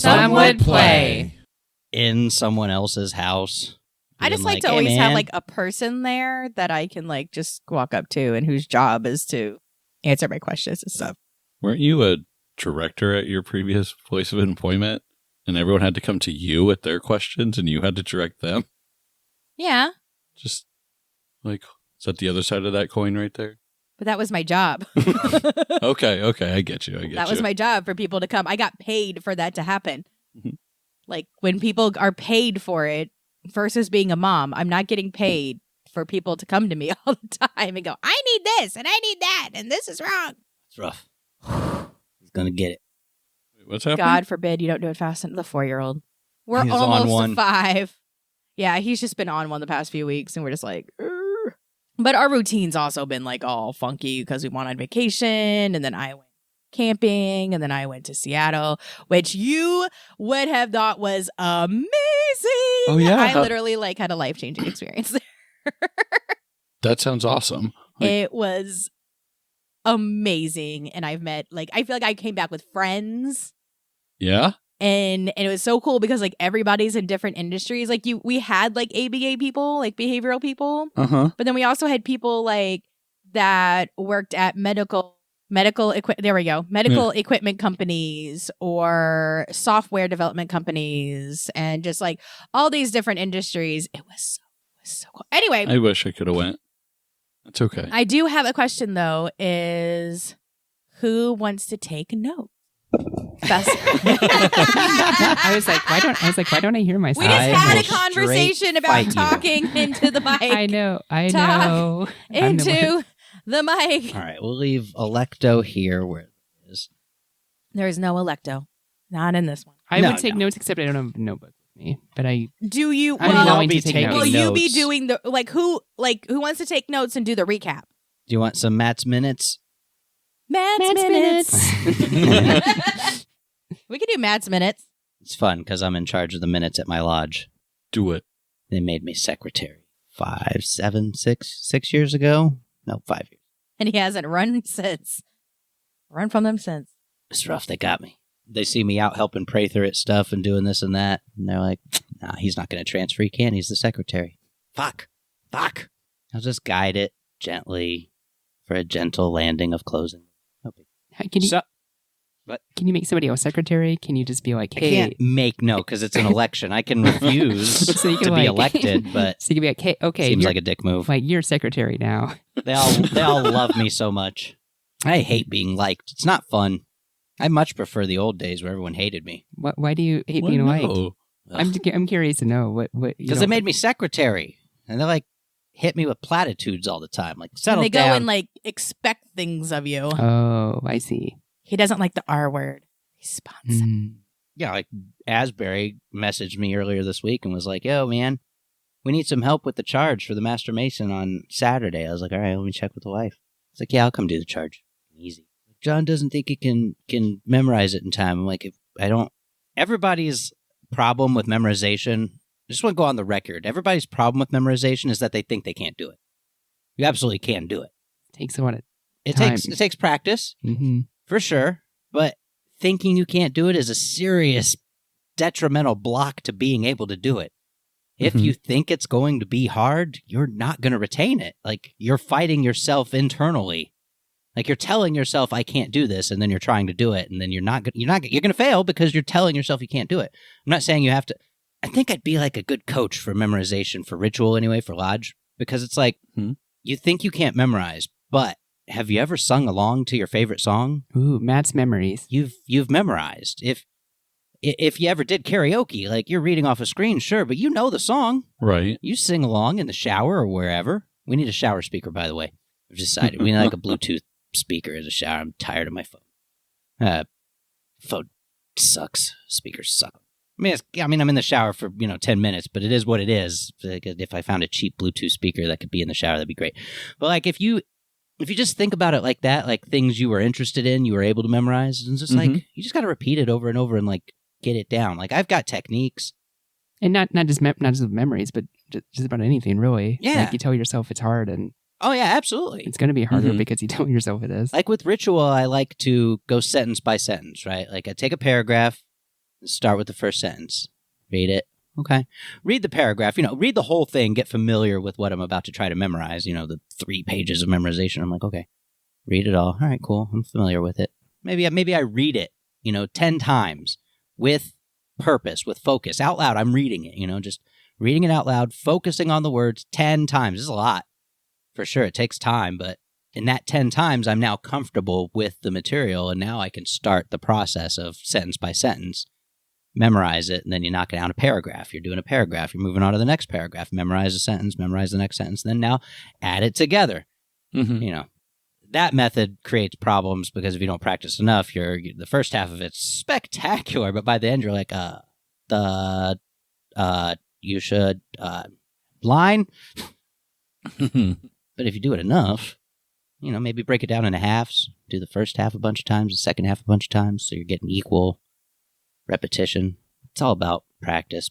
Some would play. In someone else's house. I just like to "Hey, always have man." like a person there that I can like just walk up to and whose job is to answer my questions and stuff. Weren't you a director at your previous place of employment? And everyone had to come to you with their questions and you had to direct them? Yeah, Just like, is that the other side of that coin right there? but that was my job. Okay, I get you. That was my job for people to come. I got paid for that to happen. Mhm. Like when people are paid for it versus being a mom, I'm not getting paid for people to come to me all the time and go, I need this and I need that and this is wrong. It's rough. He's going to get it. Wait, what's happening? God forbid you don't do it fast enough. The 4-year-old. We're He's on almost one. to 5. Yeah, he's just been on one the past few weeks and we're just like, "Urgh." But our routine's also been like all funky because we went on vacation and then I went camping and then I went to Seattle, which you would have thought was amazing. Oh, yeah. I literally like had a life-changing experience there. That sounds awesome. Like, It was amazing. And I've met I feel like I came back with friends. yeah? And it was so cool because like everybody's in different industries. Like we had like ABA people, like behavioral people, Uh-huh. but then we also had people like that worked at medical equipment companies or software development companies and just like all these different industries. It was so cool. Anyway, I wish I could have went. That's okay. I do have a question though, is who wants to take notes? I was like, why don't I hear myself? We just I had will a conversation about fight you. talking into the mic. I know. Talk I'm the one- into the mic. All right, we'll leave Electo here where it is. There is no Electo. Not in this one. I No, would take no. notes, except I don't have a notebook with me. But I Do you? I'm Well, going be to take taking notes. will you be notes. doing the who wants to take notes and do the recap? Do you want some Matt's Minutes? Matt's minutes. We could do Matt's minutes. It's fun because I'm in charge of the minutes at my lodge. Do it. They made me secretary 6 years ago. No, 5 years. And he hasn't run since. Run from them since. It's rough. They got me. They see me out helping pray through it stuff and doing this and that. And they're like, nah, he's not going to transfer. He can't. He's the secretary. Fuck. I'll just guide it gently for a gentle landing of closing. Can you So- can you make somebody else secretary? Can you just be like, I hey, can't make no because it's an election. I can refuse So you can, to be like- elected, but so you can be like, hey, okay, seems you're, like a dick move. like you're secretary now. They all love me so much. I hate being liked. It's not fun. I much prefer the old days where everyone hated me. Why do you hate being Well, liked? no. I'm curious to know what you Because know. they made me secretary, and they like hit me with platitudes all the time. Like And settle they go down. and like expect things of you. Oh, I see. He doesn't like the R word. Responsible. Mm. Yeah, like Asbury messaged me earlier this week and was like, "Yo, man, we need some help with the charge for the Master Mason on Saturday." I was like, "All right, let me check with the wife." It's like, "Yeah, I'll come do the charge. Easy." John doesn't think he can memorize it in time. I'm like, if I don't. Everybody's problem with memorization. I just want to go on the record. Everybody's problem with memorization is that they think they can't do it. You absolutely can do it. Takes a lot of It time. takes practice. Mm-hmm. For sure, but thinking you can't do it is a serious detrimental block to being able to do it. If Mhm. you think it's going to be hard, you're not going to retain it. Like you're fighting yourself internally. Like you're telling yourself I can't do this and then you're trying to do it and then you're going to fail because you're telling yourself you can't do it. I'm not saying you have to. I think I'd be like a good coach for memorization for ritual anyway for lodge because it's like you think you can't memorize, but have you ever sung along to your favorite song? Ooh, Matt's memories. You've memorized. If you ever did karaoke, like you're reading off a screen, sure, but you know the song. Right. You sing along in the shower or wherever. We need a shower speaker, by the way. I've decided we need like a Bluetooth speaker in the shower. I'm tired of my phone. Phone sucks. Speakers suck. I'm in the shower for 10 minutes, but it is what it is. Like, if I found a cheap Bluetooth speaker that could be in the shower, that'd be great. But like if you just think about it like that, like things you were interested in, you were able to memorize, and it's just like you just got to repeat it over and over and like get it down. Like I've got techniques, And not just with memories, but just about anything, really. Yeah. Like you tell yourself it's hard, and oh yeah, absolutely. it's going to be harder Mhm. because you tell yourself it is. Like with ritual, I like to go sentence by sentence, right? Like I take a paragraph Start with the first sentence. Read it. Okay. Read the paragraph. Read the whole thing. Get familiar with what I'm about to try to memorize. The 3 pages of memorization. I'm like, okay, read it all. All right, cool. I'm familiar with it. Maybe I read it, 10 times with purpose, with focus, out loud. I'm reading it, just reading it out loud, focusing on the words 10 times. This is a lot. For sure, it takes time, but in that 10 times, I'm now comfortable with the material, and now I can start the process of sentence by sentence. Memorize it, and then you knock it down a paragraph. You're doing a paragraph. You're moving on to the next paragraph. Memorize a sentence, memorize the next sentence, then now add it together. Mm-hmm. That method creates problems because if you don't practice enough, the first half of it's spectacular, but by the end you're like, you should line. But if you do it enough, maybe break it down into halves. Do the first half a bunch of times, the second half a bunch of times, so you're getting equal repetition. It's all about practice.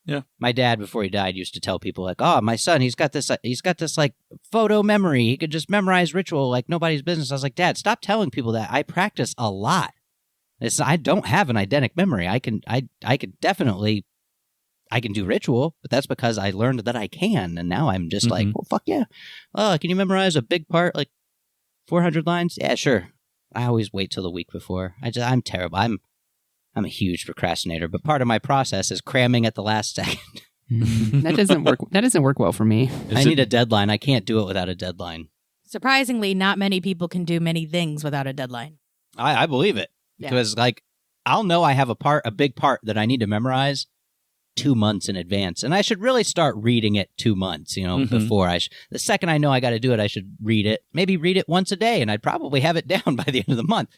Yeah. My dad, before he died, used to tell people like, "Oh, my son, he's got this like photo memory. He could just memorize ritual like nobody's business." I was like, "Dad, stop telling people that. I practice a lot. I don't have an eidetic memory. I can definitely do ritual, but that's because I learned that I can, and now I'm just like, well, fuck yeah. Oh, can you memorize a big part like 400 lines? Yeah, sure." I always wait till the week before. I'm terrible. I'm a huge procrastinator, but part of my process is cramming at the last second. That doesn't work. That doesn't work well for me. I need a deadline. I can't do it without a deadline. Surprisingly, not many people can do many things without a deadline. I believe it. Yeah. Because I'll know I have a big part that I need to memorize 2 months in advance. And I should really start reading it 2 months, before the second I know I got to do it, I should read it. Maybe read it once a day, and I'd probably have it down by the end of the month.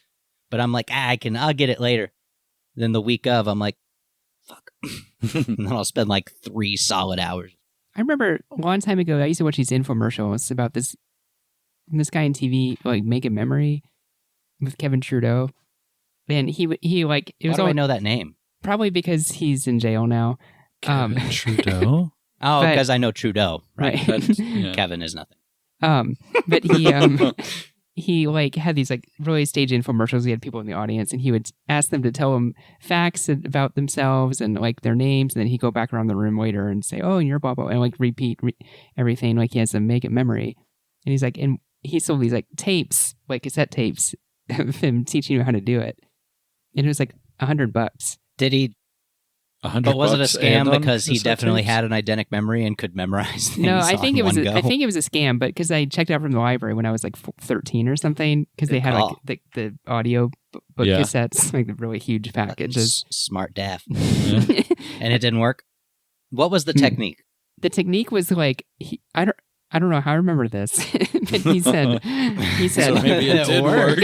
But I'm like, I'll get it later. Then the week of, I'm like, fuck. And then I'll spend like 3 solid hours. I remember a long time ago, I used to watch these infomercials about this guy on TV, like Make a Memory with Kevin Trudeau. And he like, it was Why do all, I know that name? probably because he's in jail now. Kevin Trudeau? Oh, But- because I know Trudeau. Right. Yeah. Kevin is nothing. But he like had these like really staged infomercials. He had people in the audience, and he would ask them to tell him facts about themselves and like their names, and then he'd go back around the room later and say, "Oh, and you're blah blah," and like repeat everything like he has to make it memory. And he's like, and he sold these like tapes, like cassette tapes of him teaching you how to do it, and it was like $100. Did he? $100 But was it a and scam on because he cassette definitely tapes? had an eidetic memory and could memorize things? No, I think on it was. one I go? think it was a scam, but because I checked out from the library when I was like 13 or something, because they Good had call. like the audio book Yeah. cassettes, like the really huge packages. Smart daft. Yeah. And it didn't work? What was the Mm. technique? The technique was like I don't know how I remember this, but he said So maybe it did work.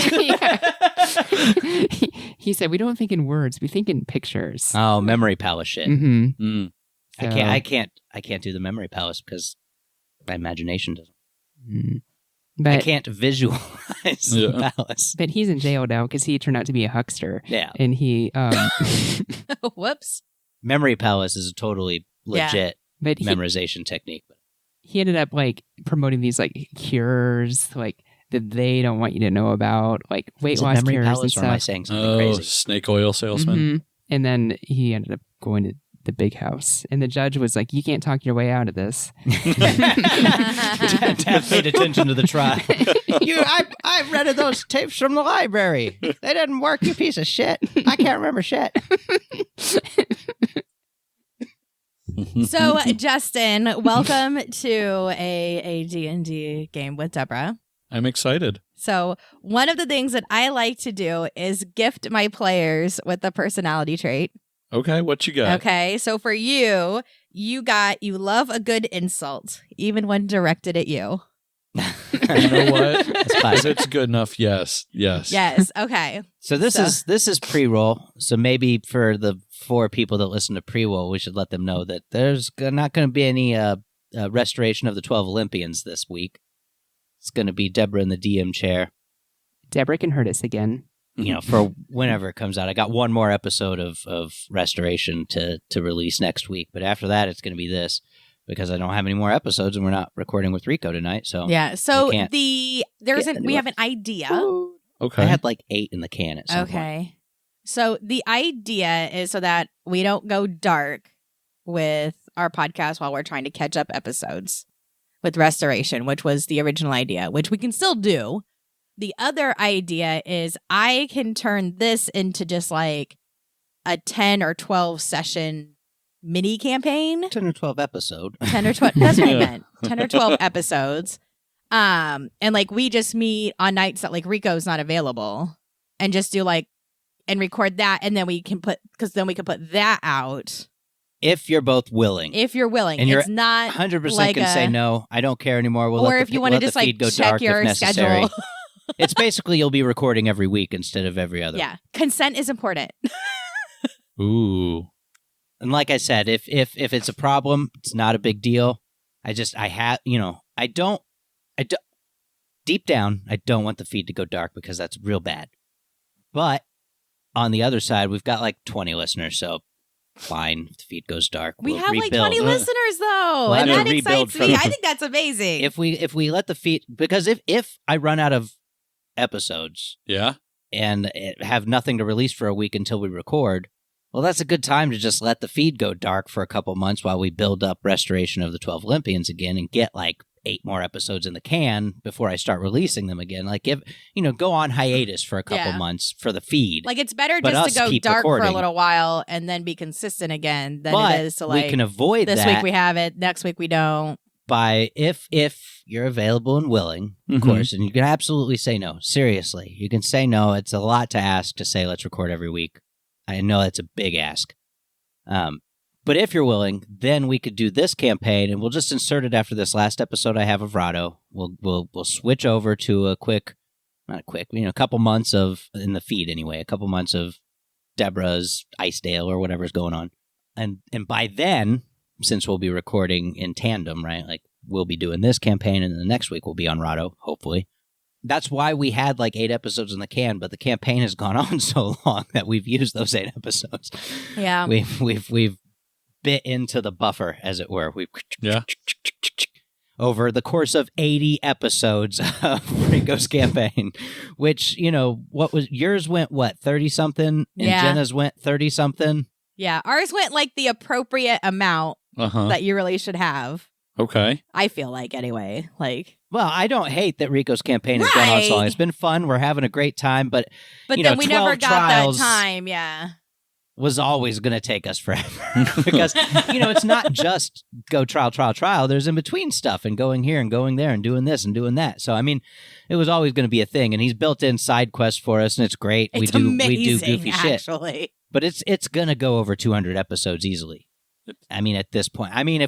he said we don't think in words, we think in pictures. Oh, memory palace shit. Mm-hmm. Mm. I can't do the memory palace because my imagination doesn't. I But can't visualize the Yeah. palace. but he's in jail now because he turned out to be a huckster, Yeah. and he Whoops. Memory palace is a totally Yeah. legit but memorization technique. he ended up like promoting these like cures like that they don't want you to know about, like weight Is it loss memory cures and palace or am I stuff. saying something Oh, crazy? snake oil salesman. Mhm. And then he ended up going to the big house, and the judge was like, "You can't talk your way out of this." Dad paid attention to the trial. I rented those tapes from the library. They didn't work, you piece of shit. I can't remember shit. So, Justin, welcome to a D&D game with Debrah. I'm excited. So, one of the things that I like to do is gift my players with a personality trait. Okay, what you got? Okay, so for you love a good insult, even when directed at you. You know what? That's If classic. it's good enough, yes. Yes, okay. So this So- is pre-roll. So maybe for the 4 people that listen to pre-roll, we should let them know that there's not going to be any restoration of the 12 Olympians this week. It's going to be Debrah in the DM chair. Deborah can hurt us again. You know, for whenever it comes out. I got one more episode of restoration to release next week, but after that, it's going to be this because I don't have any more episodes, and we're not recording with Rico tonight. So Yeah, so We can't we have an idea. Okay. I had like 8 in the can at some point. Okay. So the idea is so that we don't go dark with our podcast while we're trying to catch up episodes with restoration, which was the original idea, which we can still do. The other idea is I can turn this into just like a 10 or 12 session mini campaign. 10 or 12 episode. 10 or 12. That's what I meant. 10 or 12 episodes. And like we just meet on nights that like Rico's not available and just do like and record that. And then we can put that out. If you're both willing. If you're willing. And it's you're not 100% like can say no, I don't care anymore. We'll or let if the, you we'll want to let just the like feed go check dark your if necessary. schedule. It's basically you'll be recording every week instead of every other. Yeah. Consent is important. Ooh. And like I said, if it's a problem, it's not a big deal. I don't deep down, I don't want the feed to go dark because that's real bad. But on the other side, we've got like 20 listeners, so fine. If the feed goes dark, We we'll have rebuild. like 20 listeners though. We'll and have that to rebuild excites me. from- I think that's amazing. If we let the feed, because if I run out of episodes Yeah. and have nothing to release for a week until we record, well, that's a good time to just let the feed go dark for a couple months while we build up Restoration of the 12 Olympians again and get like 8 more episodes in the can before I start releasing them again. Like, go on hiatus for a couple Yeah. months for the feed. like it's better But just us to go keep dark for a recording. little while and then be consistent again than but it is to like we can avoid this that week we have it, next week we don't. by if you're available and willing, of Mhm. course, and you can absolutely say no. Seriously, you can say no. It's a lot to ask to say let's record every week. I know that's a big ask. But if you're willing, then we could do this campaign, and we'll just insert it after this last episode I have of Rado. We'll switch over to a couple months of in the feed anyway, a couple months of Debrah's Icedale or whatever's going on, and by then, since we'll be recording in tandem, right? Like we'll be doing this campaign, and then the next week we'll be on Rado, hopefully. That's why we had like 8 episodes in the can, but the campaign has gone on so long that we've used those 8 episodes. Yeah. We've bit into the buffer, as it were. Yeah. Over the course of 80 episodes of Rico's campaign, which, what was yours went 30 something, and Yeah. Jenna's went 30 something. Yeah. Ours went like the appropriate amount Uh-huh. that you really should have. Okay. I feel like anyway. Like Well, I don't hate that Rico's campaign has gone on so long. Right. It's been fun. We're having a great time, but then we never 12 got trials that time, yeah. was always going to take us forever because, it's not just go trial. There's in between stuff and going here and going there and doing this and doing that. So, I mean, it was always going to be a thing. And he's built in side quests for us, and it's great. It's we do amazing, goofy shit. actually. But it's going to go over 200 episodes easily. I mean, at this point. I mean,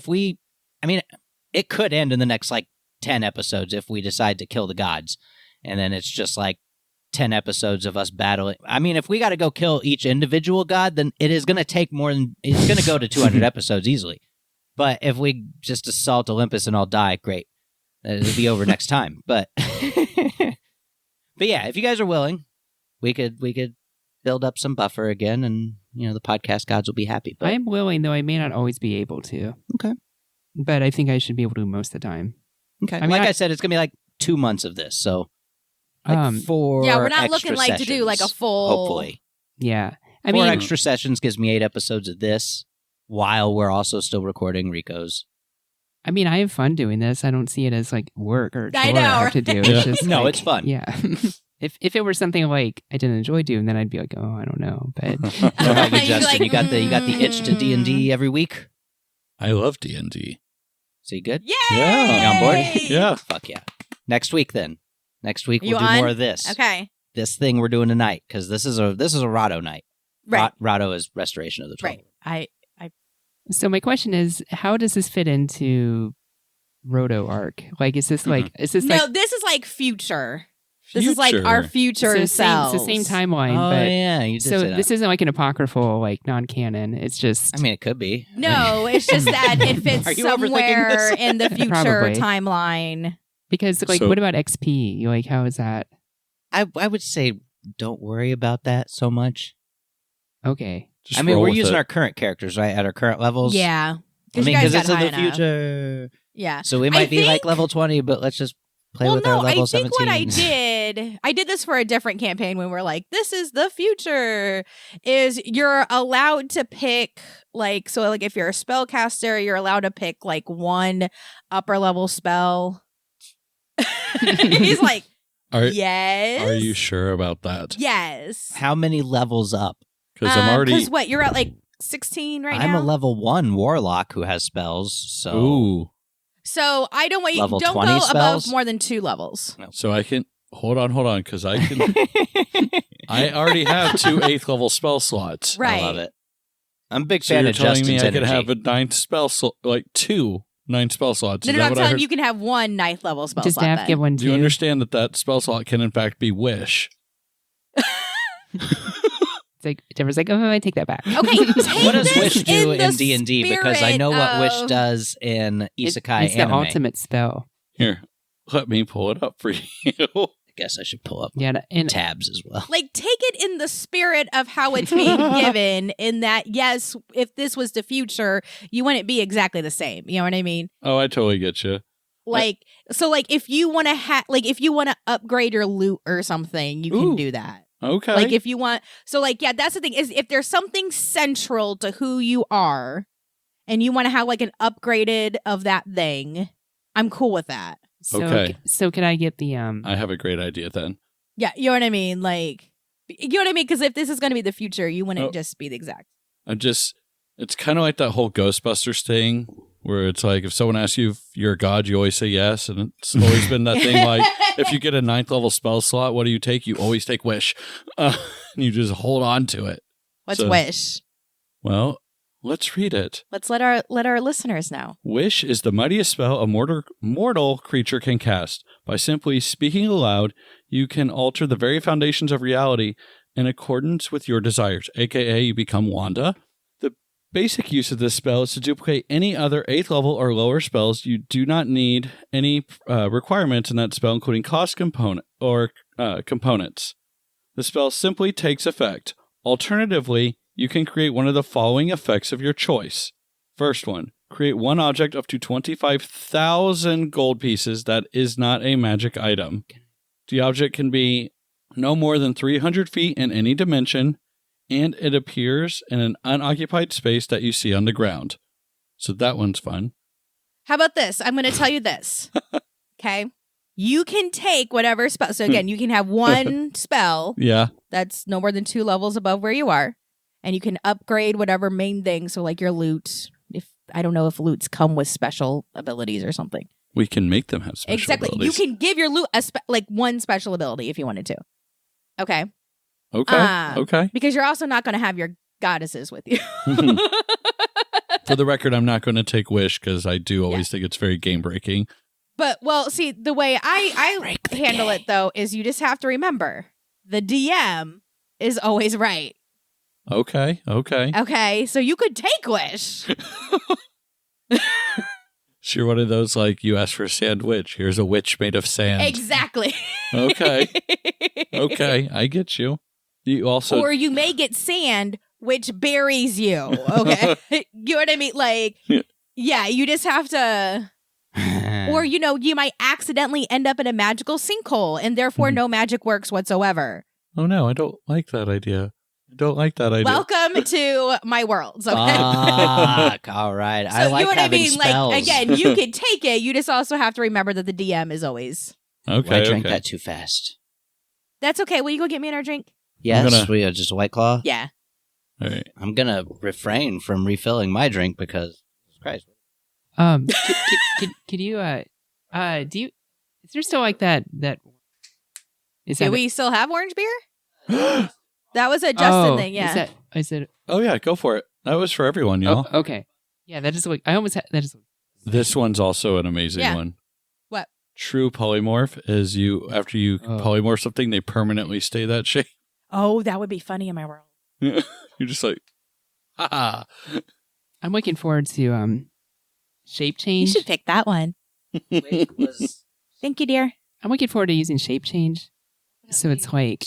it could end in the next, 10 episodes if we decide to kill the gods. And then it's just, 10 episodes of us battling. I mean, if we got to go kill each individual god, then it is going to take more than... It's going to go to 200 episodes easily. But if we just assault Olympus and all die, great. It'll be over next time. But yeah, if you guys are willing, we could build up some buffer again, and the podcast gods will be happy. But I am willing, though I may not always be able to. Okay. But I think I should be able to most of the time. okay, I mean, I said, it's gonna be 2 months of this, so 4. Yeah, we're not extra looking to do a sessions, full. Hopefully, Yeah. I 4 mean, extra sessions gives me 8 episodes of this, while we're also still recording Rico's. I have fun doing this. I don't see it as work or chore I know, have to do. right? It's just No, it's fun. Yeah. If it were something I didn't enjoy doing, then I'd be like, oh, I don't know. But What about you, You're Justin? like, you got the itch to D&D every week. I love D&D. So you good? Yay! Yeah. You on board? Yeah. Fuck yeah! Next week then. Next week You we'll do on? more of this. Okay. This thing we're doing tonight, because this is a Rado night. Right. Rado is Restoration of the 12. Right. so my question is, how does this fit into Roto Arc? Is this is this No, this is future. This is Future. our future it's the selves. same timeline, Oh but yeah, you did so say that. this isn't an apocryphal non-canon. It's just I mean, it could be. No, it's just that it fits Are you overthinking somewhere this? in the future Probably. timeline. because So- what about XP? How is that? I would say don't worry about that so much. Okay. Just I mean, roll we're with using it. our current characters, right? At our current levels. Yeah. I mean, you guys because it's got in the high enough. future. Yeah. So we might be think- level 20, but let's just play well, with no, our level I think 17. what I did I did this for a different campaign when we're like, this is the future, is you're allowed to pick like, so like if you're a spellcaster, you're allowed to pick like one upper level spell. He's like, yes. Are you sure about that? Yes. How many levels up? Because I'm already. Because what, you're at like 16 right now? I'm a level 1 warlock who has spells, so... Ooh. So I don't want you, Level don't 20 go above spells? more than 2 levels. So I can hold on, because I can. I already have 2 8th level spell slots. Right. I love it. I'm a big So fan you're of telling Justin's me I energy. could have a 9th spell slot, like 2 9 spell slots. No, Is no, that I'm what I telling heard? you can have one 9th level spell Just slot have to then. get one Do you too. understand that spell slot can in fact be wish? It's like Deborah's like, oh, I take that back. Okay, take What does this Wish do the in D&D? Because I know what Wish spirit of- does in Isekai It's the anime. ultimate spell. Here, let me pull it up for you. I guess I should pull up Yeah, and tabs as well. Like, take it in the spirit of how it's being given, in that, yes, if this was the future, you wouldn't be exactly the same. You know what I mean? Oh, I totally get you. Like, so, like, if you want to if you want to upgrade your loot or something, you can Ooh. do that. Okay. Like, if you want, so, like, yeah, that's the thing, is if there's something central to who you are and you want to have, like, an upgraded of that thing, I'm cool with that. so Okay. so can I get the I have a great idea then. Yeah, you know what I mean? Like, you know what I mean? Because if this is going to be the future, you wouldn't Oh. just be the exact. It's kind of like that whole Ghostbusters thing where it's like if someone asks you if you're a god, you always say yes. And it's always been that thing like if you get a 9th level spell slot, what do you take? You always take wish. And you just hold on to it. What's So- wish? Well, let's read it. Let's let our listeners know. Wish is the mightiest spell a mortal creature can cast. By simply speaking aloud, you can alter the very foundations of reality in accordance with your desires, aka you become Wanda. The basic use of this spell is to duplicate any other 8th level or lower spells. You do not need any requirements in that spell, including cost components. The spell simply takes effect. Alternatively, you can create one of the following effects of your choice. First one, create one object up to 25,000 gold pieces that is not a magic item. The object can be no more than 300 feet in any dimension, and it appears in an unoccupied space that you see on the ground. So that one's fun. How about this? I'm going to tell you this. Okay. You can take whatever spell. So again, you can have one spell Yeah. that's no more than 2 levels above where you are, and you can upgrade whatever main thing. So like your loot. If I don't know if loots come with special abilities or something. We can make them have special Exactly. abilities. You can give your loot like one special ability if you wanted to. Okay. Okay. Okay. Because you're also not going to have your goddesses with you. For the record, I'm not going to take wish because I do always think it's very game breaking. But, well, see, the way I handle it, though, is you just have to remember the DM is always right. Okay. Okay. Okay? So you could take wish. So you're one of those like you ask for a sandwich. Here's a witch made of sand. Exactly. Okay. Okay. I get you. You also Or you may get sand, which buries you. Okay? You know what I mean? Like, yeah, you just have to... Or, you know, you might accidentally end up in a magical sinkhole, and therefore no magic works whatsoever. Oh no, I don't like that idea. I don't like that idea. Welcome to my worlds, okay? Fuck. All right. So I like you know what I having mean? spells. Like, again, you could take it. You just also have to remember that the DM is always... Okay. I drank okay. that too fast. That's okay. Will you go get me another drink? Yes, gonna- we are just a White Claw. Yeah. All right. I'm going to refrain from refilling my drink because, Christ. Could you do you is there still like that is Do that we still have orange beer? That was a Justin thing, yeah. Is it Oh yeah, go for it. That was for everyone, y'all. oh, okay. Yeah, that is like I almost had that is This one's also an amazing Yeah. one. What? True polymorph is you after you Oh. polymorph something, they permanently stay that shape. Oh, that would be funny in my world. You're just like, ha. I'm looking forward to shape You change. should pick that one. Thank you, dear. I'm looking forward to using shape change. So it's like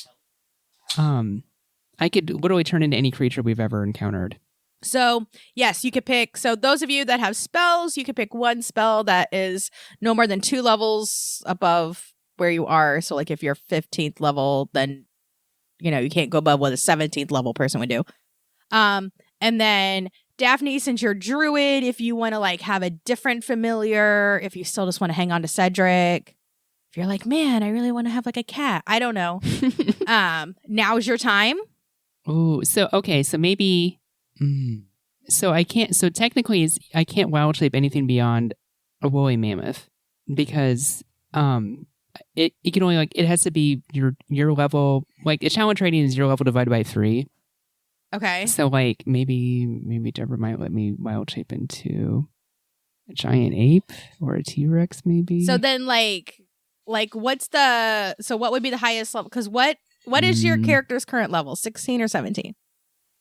I could literally turn into any creature we've ever encountered. So, yes, you could pick. So, those of you that have spells, you could pick one spell that is no more than 2 levels above where you are. So like if you're 15th level, then you can't go above what a 17th level person would do. And then Daphne, since you're druid, if you want to like have a different familiar, if you still just want to hang on to Cedric, if you're like, man, I really want to have like a cat. I don't know. Now's your time. Ooh, so maybe. So I can't. So technically, I can't wild shape anything beyond a woolly mammoth because it can only like it has to be your level. Like a challenge rating is your level divided by 3. Okay. So like maybe Debrah might let me wild shape into a giant ape or a T-Rex maybe. So then like what would be the highest level? Because what is your character's current level? 16 or 17?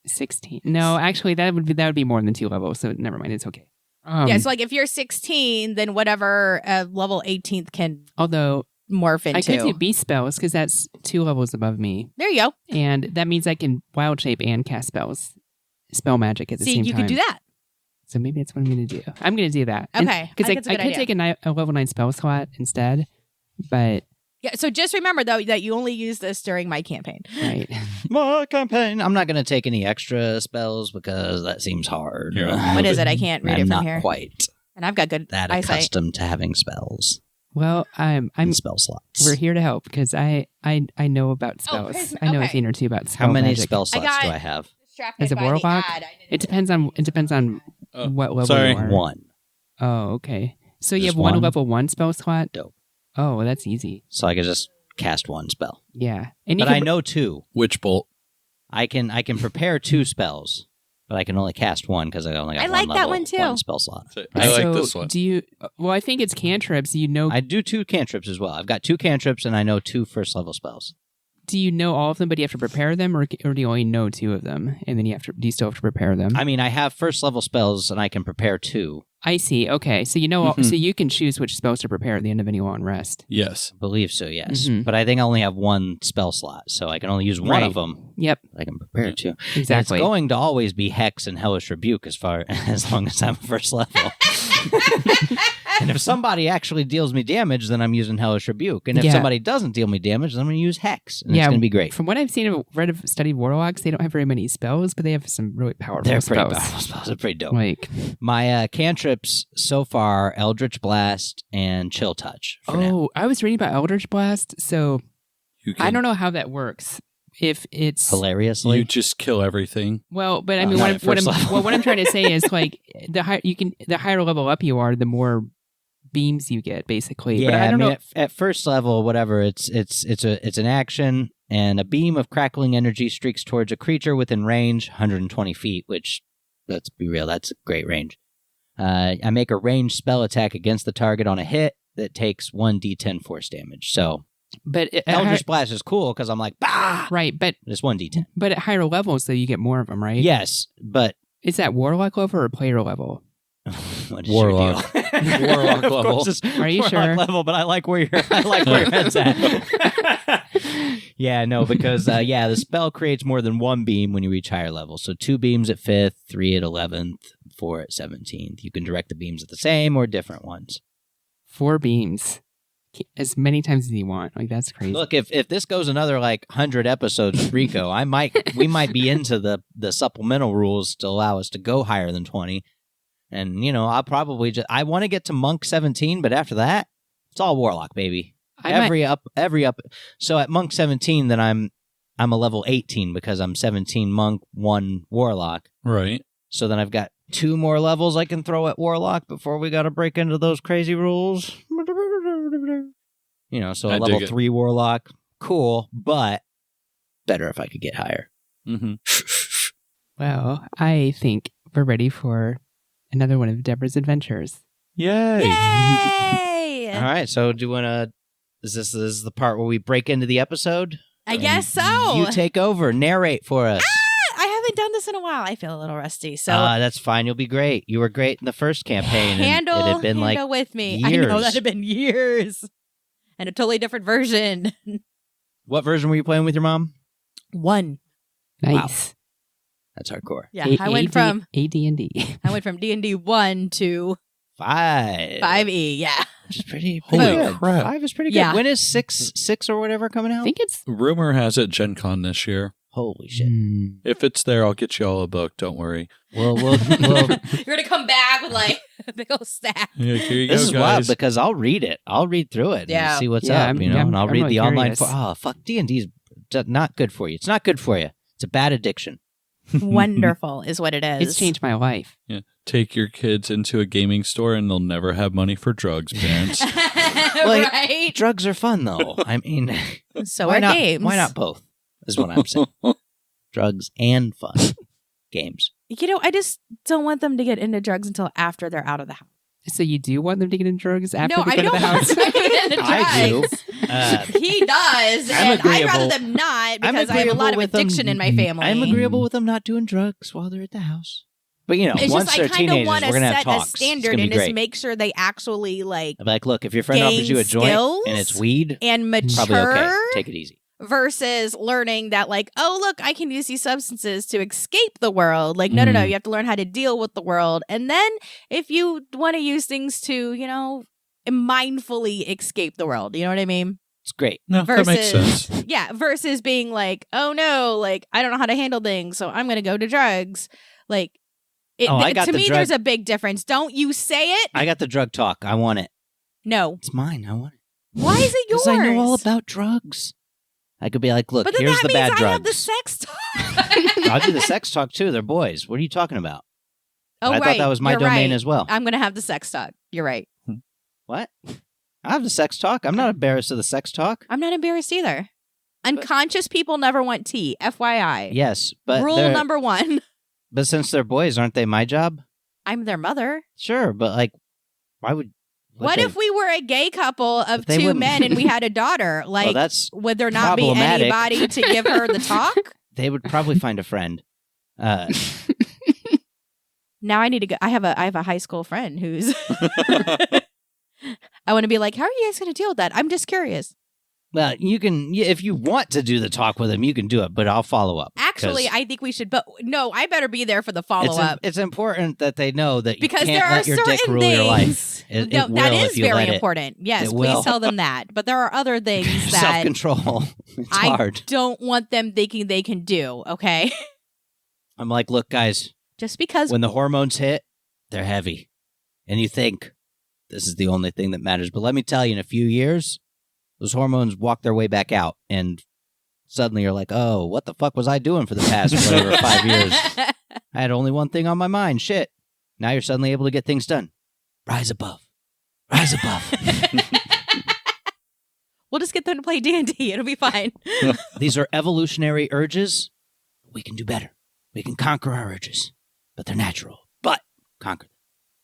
16. No, actually that would be more than 2 levels. So never mind. It's okay. Yeah. So like if you're 16, then whatever level 18th can although morph into. I could do beast spells because that's 2 levels above me. There you go. And that means I can wild shape and cast spell magic at the same time. See, you could do that. So maybe that's what I'm going to do. I'm going to do that. Okay. Because I could take a level 9 spell slot instead, but... Yeah, so just remember, though, that you only use this during my campaign. Right. My campaign. I'm not going to take any extra spells because that seems hard. Yeah. What is it? I can't read it from I'm here. not quite And I've got good that eyesight. accustomed to having spells Well, I'm and spell slots. we're here to help because I know about spells. crazy. I know a Okay. thing or two about spell How many magic. spell slots got- do I have? As a warlock? It depends on what level sorry. you are. 1. Oh, okay. So you Just have one one? level 1 spell slot? Dope. Oh, well, that's easy. So I can just cast 1 spell. Yeah. And you But can, I know 2. Witch bolt. I can prepare 2 spells, but I can only cast 1 because I only got I like that level, one, too. 1 spell slot. I like so this one. Do you... Well, I think it's cantrips. I do 2 cantrips as well. I've got 2 cantrips and I know 2 first level spells. Do you know all of them, but you have to prepare them, or do you only know 2 of them, and then do you still have to prepare them? I mean, I have first level spells and I can prepare 2. I see. Okay, so you know, Mhm. so you can choose which spells to prepare at the end of any long rest. Yes. I believe so, yes. Mhm. But I think I only have 1 spell slot, so I can only use one Right. of them. Yep, I can prepare 2. And exactly. it's going to always be Hex and Hellish Rebuke as long as I'm first level. And if somebody actually deals me damage, then I'm using Hellish Rebuke. And if Yeah. somebody doesn't deal me damage, then I'm going to use Hex. And Yeah, it's going to be great. From what I've seen of studied warlocks, they don't have very many spells, but they have some really powerful They're spells. pretty powerful spells. They're pretty dope. Like, My cantrips so far, Eldritch Blast and Chill Touch. For now. I was reading about Eldritch Blast, so You can, I don't know how that works. If it's Hilariously. You just kill everything. well, but I mean, not what at first I'm level. what I'm trying to say is like the higher level up you are, the more beams you get, basically. Yeah, but I don't mean, know. At first level, whatever, it's an action, and a beam of crackling energy streaks towards a creature within range, 120 feet. Which, let's be real, that's a great range. I make a ranged spell attack against the target on a hit that takes 1d10 force damage. So But Eldritch Blast is cool because I'm like, bah! right, but It's 1d10. at higher levels, though, you get more of them, right? Yes, but Is that warlock level or player level? what is Warlock. your deal? Warlock Of level. course it's Are you warlock sure? level, but I like where your head's at. Yeah, no, because the spell creates more than 1 beam when you reach higher levels. So 2 beams at 5th, 3 at 11th, 4 at 17th. You can direct the beams at the same or different ones. 4 beams, as many times as you want. Like that's crazy. Look, if this goes another 100 episodes with Rico, we might be into the supplemental rules to allow us to go higher than 20. And I'll probably I want to get to Monk 17, but after that, it's all Warlock, baby. Every up. So at Monk 17, then I'm a level 18 because I'm 17 Monk, 1 Warlock. Right. So then I've got 2 more levels I can throw at Warlock before we got to break into those crazy rules. So a I level dig it. 3 Warlock, cool, but better if I could get higher. Mm-hmm. Well, I think we're ready for another one of Deborah's adventures. Yay. Yay! All right, so do you want to... Is this the part where we break into the episode? I guess so. You take over, narrate for us. I haven't done this in a while. I feel a little rusty. So That's fine. You'll be great. You were great in the first campaign. handle, and it had been handle with me. I know years. that had been years. And a totally different version. What version were you playing with your mom? 1. Nice. That's hardcore. Yeah, I went from AD&D. D&D 1 to 5. 5e. Yeah. which is pretty Holy good. crap. 5 is pretty good. Yeah. When is 6 or whatever coming out? I think it's. Rumor has it Gen Con this year. Holy shit. If it's there, I'll get you all a book. Don't worry. We'll You're gonna come back with like a big old stack. Yeah, here you This go, is guys. wild because I'll read it. I'll read through it Yeah. and see what's Yeah, up, I'm- you know, I'm- and I'll I'm read really the online. curious. Fuck, D&D's not good for you. It's not good for you. It's a bad addiction. Wonderful is what it is. It's changed my life. Yeah. Take your kids into a gaming store and they'll never have money for drugs, parents. Right? Drugs are fun, though. I mean, So why are not, games. Why not both? Is what I'm saying. Drugs and fun. Games. You know, I just don't want them to get into drugs until after they're out of the house. So you do want them to get into drugs after No, they I go to don't the want house? them to get into I do. drugs. He does, I'm and I'd rather agreeable. them not I'm because I have a agreeable lot of with them. addiction in my family. I'm agreeable with them not doing drugs while they're at the house. But, you know, It's once just they're I kind of teenagers, want we're to going to have set a talks. It's standard gonna and be just great. make sure they actually like I'd be like, look, if your friend gain offers you a joint skills and it's weed, and probably okay. mature Take it easy. versus learning that like, oh look, I can use these substances to escape the world. Like, no, Mm. you have to learn how to deal with the world. And then if you want to use things to, you know, mindfully escape the world, you know what I mean? It's great. No, that makes sense. Yeah, versus being like, oh no, like I don't know how to handle things, so I'm gonna go to drugs. Like, I got to the me, drug- there's a big difference. Don't you say it? I got the drug talk. I want it. No. It's mine. I want it. Why is it yours? Because I know all about drugs. I could be like, look, But then here's that the means bad I drugs. have the sex talk. I'll do the sex talk too. They're boys. What are you talking about? Oh, I right. thought that was my You're domain right. as well. I'm gonna have the sex talk. You're right. What? I have the sex talk. I'm not embarrassed of the sex talk. I'm not embarrassed either. Unconscious people never want tea. FYI. Yes, but Rule they're- number 1. But since they're boys, aren't they my job? I'm their mother. Sure, but like, why would? What if we were a gay couple of They 2 wouldn't- men and we had a daughter? Like, well, that's would there not be problematic. anybody to give her the talk? they would probably find a friend. Now I need to go. I have a high school friend who's. I want to be like, how are you guys going to deal with that? I'm just curious. Well, you can if you want to do the talk with him, you can do it, but I'll follow up. Actually, 'cause I think we should. But no, I better be there for the follow up it's important that they know that because you there can't are let your certain dick rule your life. things. It No, will that if is you let very it. important. Yes, It please will. tell them that. But there are other things that Self-control. It's I hard. don't want them thinking they can do. Okay, I'm like, look, guys, just because. when the hormones hit, they're heavy, and you think this is the only thing that matters. But let me tell you, in a few years, those hormones walk their way back out, and suddenly you're like, oh, what the fuck was I doing for the past whatever 5 years? I had only one thing on my mind. Shit. Now you're suddenly able to get things done. Rise above. Rise above. We'll just get them to play D&D. It'll be fine. These are evolutionary urges. We can do better. We can conquer our urges. But they're natural. But conquer them.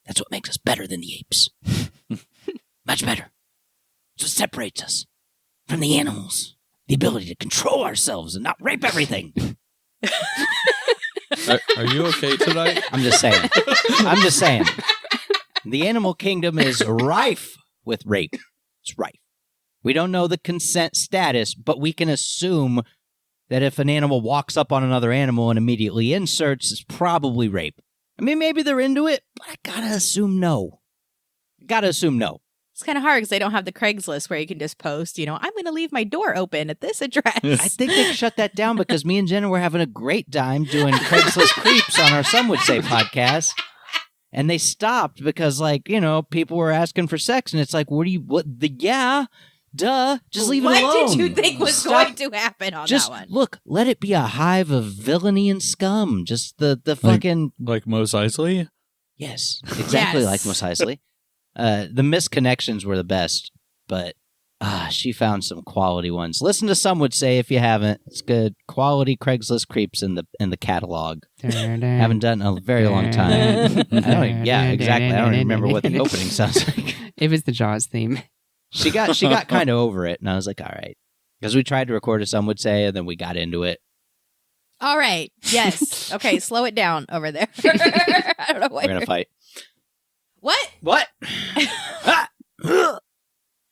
That's what makes us better than the apes. Much better. It's what separates us from the animals. The ability to control ourselves and not rape everything. Are you okay tonight? I'm just saying. I'm just saying. The animal kingdom is rife with rape. It's rife. We don't know the consent status, but we can assume that if an animal walks up on another animal and immediately inserts, it's probably rape. I mean, maybe they're into it, but I gotta assume no. It's kind of hard because they don't have the Craigslist where you can just post, I'm going to leave my door open at this address. I think they shut that down because me and Jenna were having a great time doing Craigslist creeps on our Some Would Say podcast. And they stopped because, people were asking for sex. And it's like, just leave it alone. What did you think was Stop. going to happen on Just that one? look, let it be a hive of villainy and scum. Just the fucking... Like Mos Eisley? Yes, exactly like Mos Eisley. The misconnections were the best, but she found some quality ones. Listen to Some Would Say if you haven't. It's good. Quality Craigslist creeps in the catalog. Haven't done it in a very long time. Yeah, exactly. I don't even remember what the opening sounds like. It was the Jaws theme. She got kind of over it, and I was like, all right. Because we tried to record a Some Would Say, and then we got into it. All right. Yes. Okay, slow it down over there. I don't know what We're going to fight. What? What? Ah!